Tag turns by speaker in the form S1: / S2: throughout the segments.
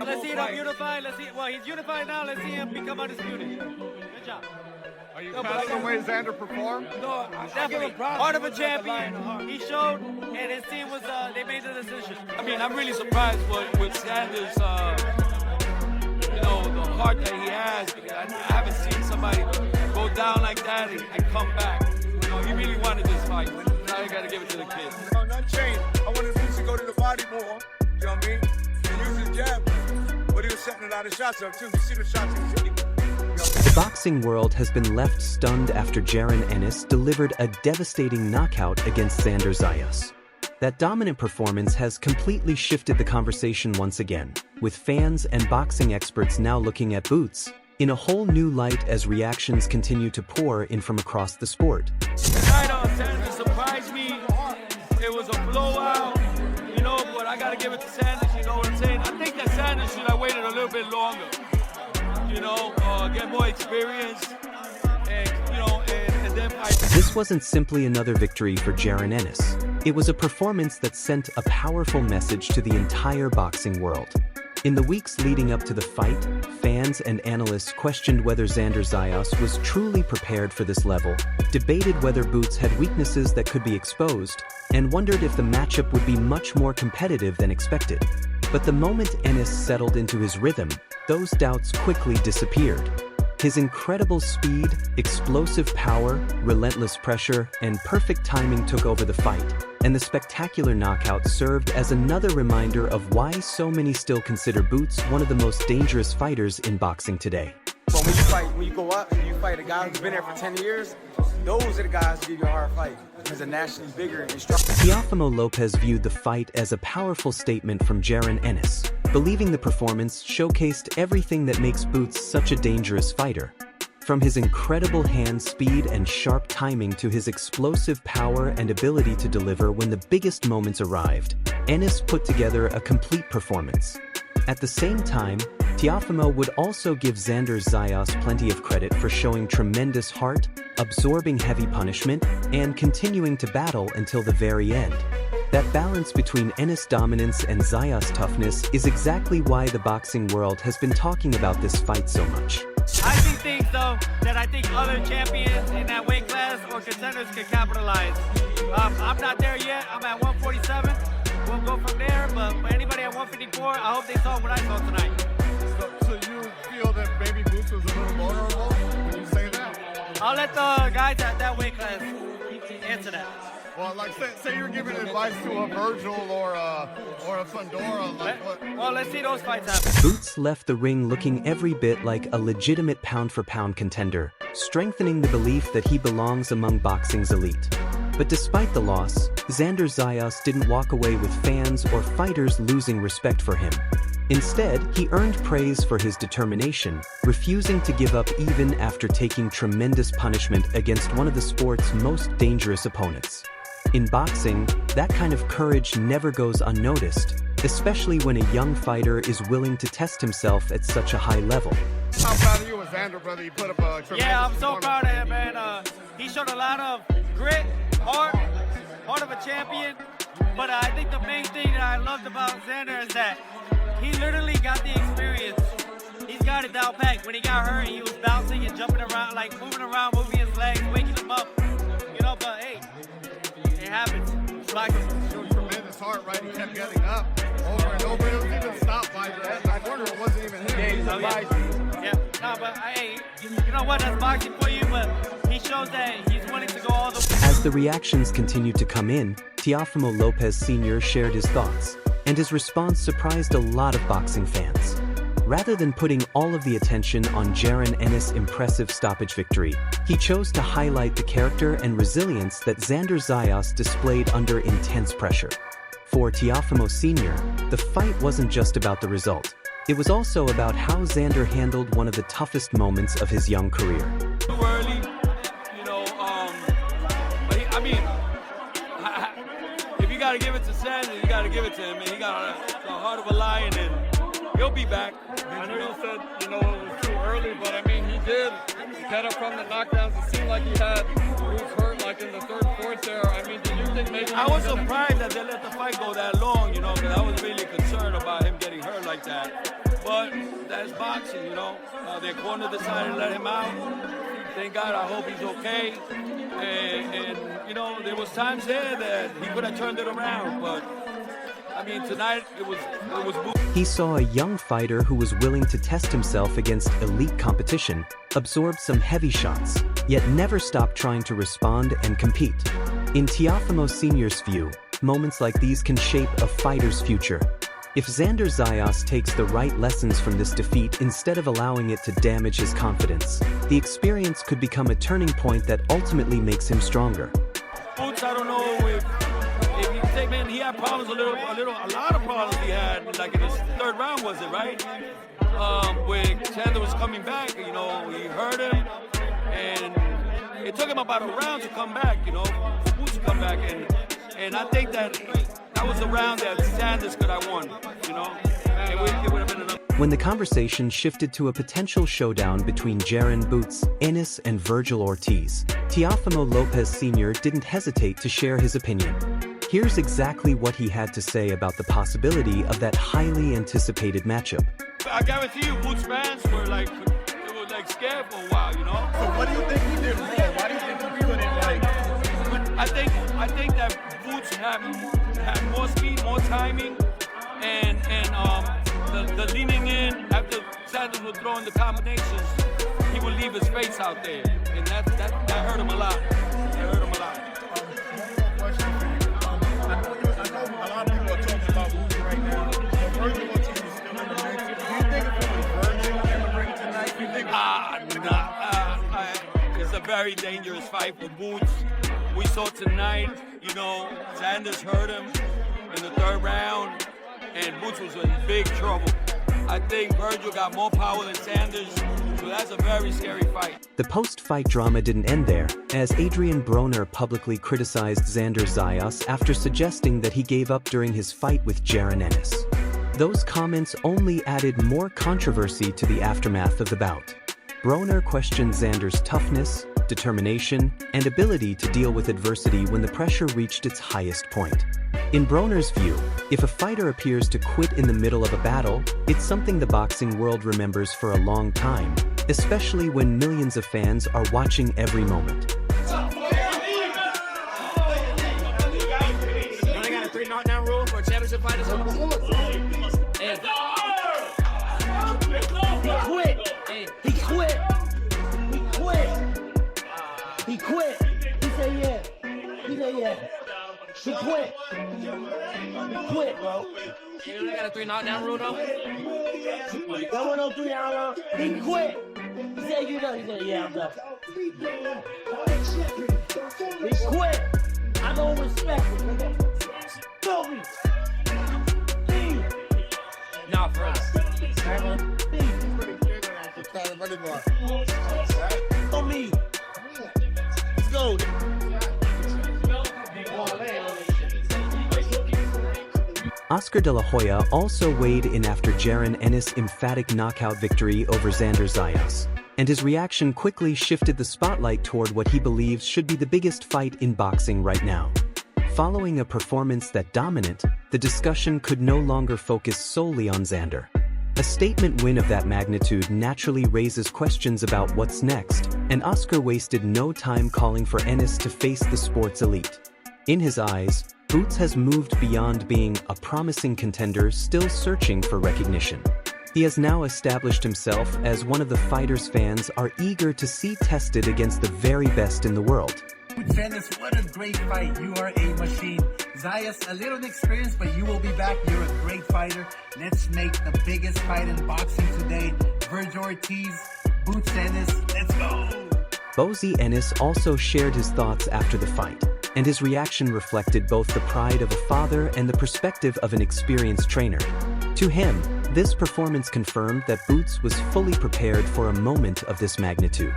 S1: let's see him unified. Let's see. Well, he's unified now. Let's see him become undisputed. Good job.
S2: Are you proud of the way Xander performed?
S1: No, definitely. Heart of a champion. He showed, and his team was. They made the decision.
S3: I mean, I'm really surprised with Xander's, the heart that he has. I haven't seen somebody go down like that and come back. He really wanted this fight. Now you got to give it to the kid.
S4: Nothing changed. I wanted Boots to go to the body more. You know what I mean? And use his jab. But he was setting a lot of shots up too. You see the shots he was hitting.
S5: The boxing world has been left stunned after Jaron Ennis delivered a devastating knockout against Xander Zayas. That dominant performance has completely shifted the conversation once again, with fans and boxing experts now looking at Boots in a whole new light as reactions continue to pour in from across the sport.
S3: Tonight on Xander surprised me. It was a blowout, but I got to give it to Sanders, you know what I'm saying? I think that Sanders should have waited a little bit longer, get more experience, and then fight.
S5: This wasn't simply another victory for Jaron Ennis. It was a performance that sent a powerful message to the entire boxing world. In the weeks leading up to the fight, fans and analysts questioned whether Xander Zayas was truly prepared for this level, debated whether Boots had weaknesses that could be exposed, and wondered if the matchup would be much more competitive than expected. But the moment Ennis settled into his rhythm, those doubts quickly disappeared. His incredible speed, explosive power, relentless pressure, and perfect timing took over the fight, and the spectacular knockout served as another reminder of why so many still consider Boots one of the most dangerous fighters in boxing today.
S4: But when you go up and you fight a guy who's been there for 10 years, those are the guys who give you a hard fight because they're nationally bigger and stronger.
S5: Teofimo Lopez viewed the fight as a powerful statement from Jaron Ennis, believing the performance showcased everything that makes Boots such a dangerous fighter. From his incredible hand speed and sharp timing to his explosive power and ability to deliver when the biggest moments arrived, Ennis put together a complete performance. At the same time, Teofimo would also give Xander Zayas plenty of credit for showing tremendous heart, absorbing heavy punishment, and continuing to battle until the very end. That balance between Ennis' dominance and Zayas' toughness is exactly why the boxing world has been talking about this fight so much.
S1: I see things, though, that I think other champions in that weight class or contenders could capitalize. I'm not there yet. I'm at 147. We'll go from there, but for anybody at 154, I hope they saw what I saw tonight.
S2: So you feel that maybe Boots was a little vulnerable when you say that?
S1: I'll let the guys at that weight class answer that.
S2: Well, like say you're giving advice to a Virgil or a Fundora,
S1: Well, let's see those fights happen.
S5: Boots left the ring looking every bit like a legitimate pound-for-pound contender, strengthening the belief that he belongs among boxing's elite. But despite the loss, Xander Zayas didn't walk away with fans or fighters losing respect for him. Instead, he earned praise for his determination, refusing to give up even after taking tremendous punishment against one of the sport's most dangerous opponents. In boxing, that kind of courage never goes unnoticed, especially when a young fighter is willing to test himself at such a high level.
S2: How proud of you as Xander, brother? You put up a tremendous
S1: I'm so proud of him, man. He showed a lot of grit, heart of a champion. But I think the main thing that I loved about Xander is that he literally got the experience. He's got it down pat. When he got hurt, he was bouncing and jumping around, like moving around, moving his legs, waking him up. But hey, it happens.
S2: Showed tremendous heart, right? He kept getting up over and over. It was even stopped by that corner. It wasn't even him.
S1: But hey, you know what? That's boxing for you, but he shows that he's willing to go all the way.
S5: As the reactions continued to come in, Teofimo Lopez Sr. shared his thoughts, and his response surprised a lot of boxing fans. Rather than putting all of the attention on Jaron Ennis' impressive stoppage victory, he chose to highlight the character and resilience that Xander Zayas displayed under intense pressure. For Teofimo Sr., the fight wasn't just about the result. It was also about how Xander handled one of the toughest moments of his young career.
S3: Too early, if you got to give it to Xander, you got to give it to him. And he got the heart of a lion, and he'll be back.
S2: I know you said, it was too early, but he did get up from the knockdowns. It seemed like he was hurt like in the third, fourth there. I mean, did you think maybe...
S3: I was surprised that they let the fight go that long, you know, because I was really concerned about him getting hurt like that. But that's boxing, you know. Their corner decided to let him out. Thank God, I hope he's okay. And you know, there was times there that he could have turned it around, but I mean, tonight it was.
S5: He saw a young fighter who was willing to test himself against elite competition, absorb some heavy shots, yet never stop trying to respond and compete. In Teofimo Sr.'s view, moments like these can shape a fighter's future. If Xander Zayas takes the right lessons from this defeat instead of allowing it to damage his confidence, the experience could become a turning point that ultimately makes him stronger.
S3: Boots, I don't know if you take, man, he had problems a lot of problems he had, like in his third round, was it, right? When Xander was coming back, you know, he hurt him, and it took him about a round to come back, you know, for Boots to come back, and I think that was the round that Sanders could have won, you know, and it would have been another.
S5: When the conversation shifted to a potential showdown between Jaron Boots Ennis and Virgil Ortiz, Teofimo Lopez Sr. didn't hesitate to share his opinion. Here's exactly what he had to say about the possibility of that highly anticipated matchup.
S3: I guarantee you, Boots fans were like scared for a while, you know.
S2: So what do you think he did wrong? Why do you think he couldn't, like...
S3: I think that Boots had more speed, more timing, and the leaning in after Sanders would throw in the combinations, he would leave his face out there, and that hurt him a lot. That hurt him a lot.
S2: I know a lot of people are talking about Boots right now. But Virgil Ortiz is still in the mix. Do you think if it was Virgil in the ring tonight, do you think...
S3: It's a very dangerous fight for Boots. We saw tonight, you know, Sanders hurt him in the third round, and Boots was in big trouble. I think Virgil got more power than Sanders, so that's a very scary fight.
S5: The post-fight drama didn't end there, as Adrien Broner publicly criticized Xander Zayas after suggesting that he gave up during his fight with Jaron Ennis. Those comments only added more controversy to the aftermath of the bout. Broner questioned Xander's toughness, determination, and ability to deal with adversity when the pressure reached its highest point. In Broner's view, if a fighter appears to quit in the middle of a battle, it's something the boxing world remembers for a long time, especially when millions of fans are watching every moment.
S6: You only got a 3 knockdown rule for championship fighters? He quit. He quit. He said yeah. He said yeah. He quit. He quit, bro. You only got a 3 knockdown rule though? That one no 3 knockdown. He quit. He said you done. He said yeah, I'm done. He quit. I don't respect him. Feel me. Nah, for us. On me. Let's go.
S5: Oscar de la Hoya also weighed in after Jaron Ennis' emphatic knockout victory over Xander Zayas, and his reaction quickly shifted the spotlight toward what he believes should be the biggest fight in boxing right now. Following a performance that dominant, the discussion could no longer focus solely on Xander. A statement win of that magnitude naturally raises questions about what's next, and Oscar wasted no time calling for Ennis to face the sport's elite. In his eyes, Boots has moved beyond being a promising contender still searching for recognition. He has now established himself as one of the fighters fans are eager to see tested against the very best in the world.
S7: Boots Ennis, what a great fight. You are a machine. Zayas, a little inexperienced, but you will be back. You're a great fighter. Let's make the biggest fight in boxing today. Virgil Ortiz, Boots Ennis, let's go!
S5: Bozy Ennis also shared his thoughts after the fight, and his reaction reflected both the pride of a father and the perspective of an experienced trainer. To him, this performance confirmed that Boots was fully prepared for a moment of this magnitude.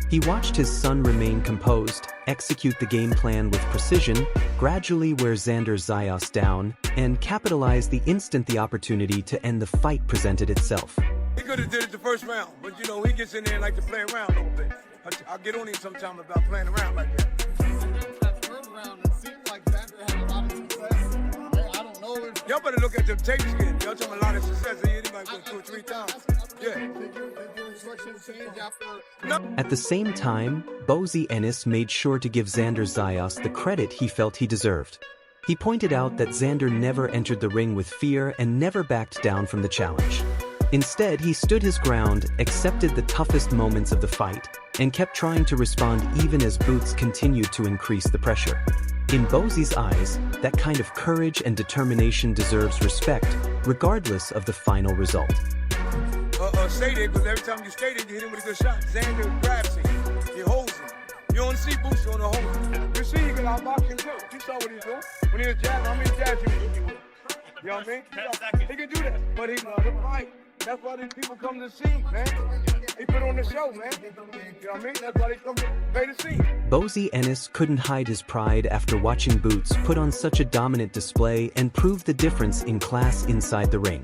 S5: He watched his son remain composed, execute the game plan with precision, gradually wear Xander Zayas down, and capitalize the instant the opportunity to end the fight presented itself.
S4: He could have did it the first round, but you know, he gets in there and like to play around a little bit. I'll get on him sometime about playing around like that.
S2: around, it seemed like Xander had a lot of success. I don't know if
S4: Y'all better look at them tapes again. Y'all talking a lot of success. He might go 2 or 3 times. Yeah.
S2: did your instructions change after?
S5: At the same time, Bozy Ennis made sure to give Xander Zayas the credit he felt he deserved. He pointed out that Xander never entered the ring with fear and never backed down from the challenge. Instead, he stood his ground, accepted the toughest moments of the fight, and kept trying to respond even as Boots continued to increase the pressure. In Bozy's eyes, that kind of courage and determination deserves respect, regardless of the final result.
S4: Stay there, because every time you stay there, you hit him with a good shot. Xander grabs him, he holds him. You don't see Boots on the hold. You see he can outbox him too. You saw what he's doing. When he was jabbing, how many jabs he was doing? You know what I mean? He can do that, but he loves to fight. That's why these people come to see, man. He put on the show, man. You know what I mean? That's why they come to pay to see.
S5: Bozy Ennis couldn't hide his pride after watching Boots put on such a dominant display and prove the difference in class inside the ring.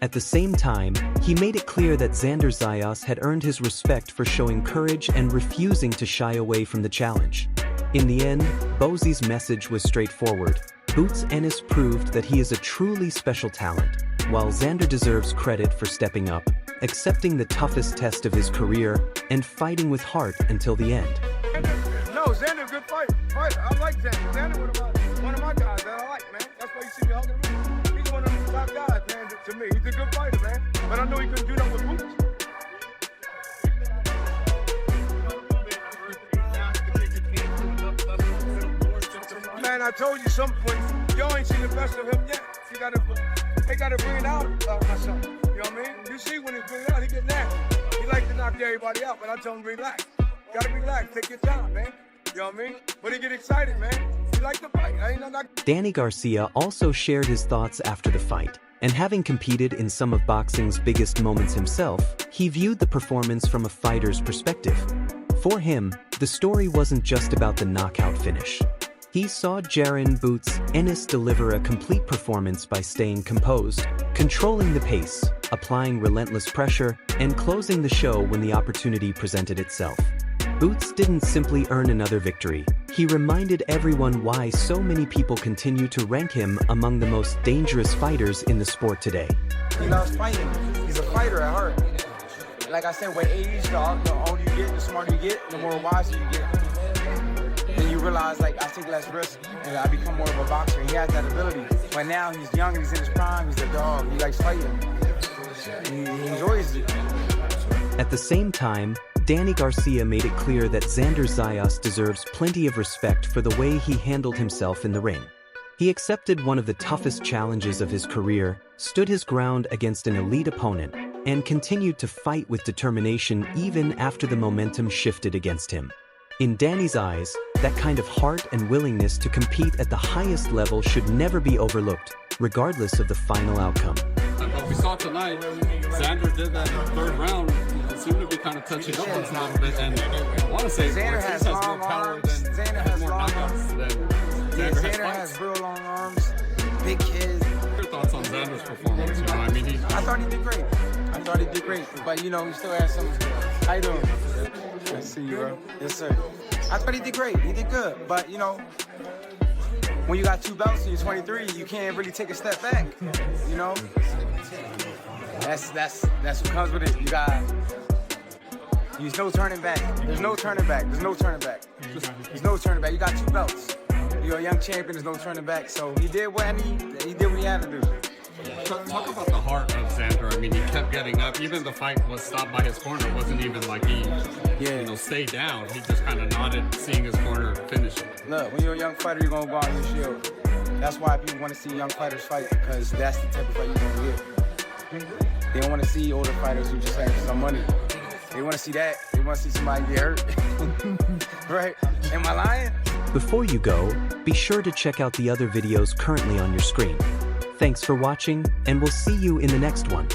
S5: At the same time, he made it clear that Xander Zayas had earned his respect for showing courage and refusing to shy away from the challenge. In the end, Bozy's message was straightforward. Boots Ennis proved that he is a truly special talent, while Xander deserves credit for stepping up, accepting the toughest test of his career, and fighting with heart until the end.
S4: No, Xander's a good fighter. I like Xander. Xander one of my guys that I like, man. That's why you see me hugging him. He's one of the top guys, man, to me. He's a good fighter, man. But I know he couldn't do that with Boots. Man, I told you something. Y'all ain't seen the best of him yet. They gotta bring it out my son. You know what I mean? You see when he bring it out, he get nasty. He like to knock everybody out, but I tell him relax. Gotta relax, take your time, man. You know what I mean? But he get excited, man. He like to fight. I ain't no
S5: Danny Garcia also shared his thoughts after the fight, and having competed in some of boxing's biggest moments himself, he viewed the performance from a fighter's perspective. For him, the story wasn't just about the knockout finish. He saw Jaron Boots Ennis deliver a complete performance by staying composed, controlling the pace, applying relentless pressure, and closing the show when the opportunity presented itself. Boots didn't simply earn another victory. He reminded everyone why so many people continue to rank him among the most dangerous fighters in the sport today.
S8: He loves fighting. He's a fighter at heart. Like I said, with age, the older you get, the smarter you get, the more wiser you get. Then you realize, like, I take less risk and I become more of a boxer. He has that ability. But now he's young, he's in his prime, he's a dog, he likes fighting. He enjoys it.
S5: At the same time, Danny Garcia made it clear that Xander Zayas deserves plenty of respect for the way he handled himself in the ring. He accepted one of the toughest challenges of his career, stood his ground against an elite opponent, and continued to fight with determination even after the momentum shifted against him. In Danny's eyes, that kind of heart and willingness to compete at the highest level should never be overlooked, regardless of the final outcome.
S9: What we saw tonight, Xander did that in the 3rd round. It seemed to be kind of touching up a little bit, and I want to say
S8: Xander has
S9: more
S8: long
S9: power
S8: arms.
S9: than
S8: Xander has
S9: more
S8: long
S9: knockouts
S8: arms.
S9: than
S8: Yeah,
S9: Xander
S8: Xander
S9: has
S8: has real long arms, big kids.
S9: Your thoughts on Xander's performance? You know, I mean,
S8: I thought he did great. But you know, he still has some. How you doing? I see you, bro. Yes, sir. I thought he did great. He did good. But you know, when you got 2 belts and you're 23, you can't really take a step back. You know, that's what comes with it. There's no turning back. There's no turning back. There's no turning back. There's no turning back. You got 2 belts. You're a young champion. There's no turning back. So he did what he had to do.
S9: talk about the heart of Xander. I mean, he kept getting up. Even the fight was stopped by his corner. It wasn't even like he, stayed down. He just kind of nodded, seeing his corner finish it.
S8: Look, when you're a young fighter, you're going to go out on your shield. That's why people want to see young fighters fight, because that's the type of fight you're going to get. They don't want to see older fighters who just have some money. They want to see that. They want to see somebody get hurt. Right? Am I lying?
S5: Before you go, be sure to check out the other videos currently on your screen. Thanks for watching, and we'll see you in the next one.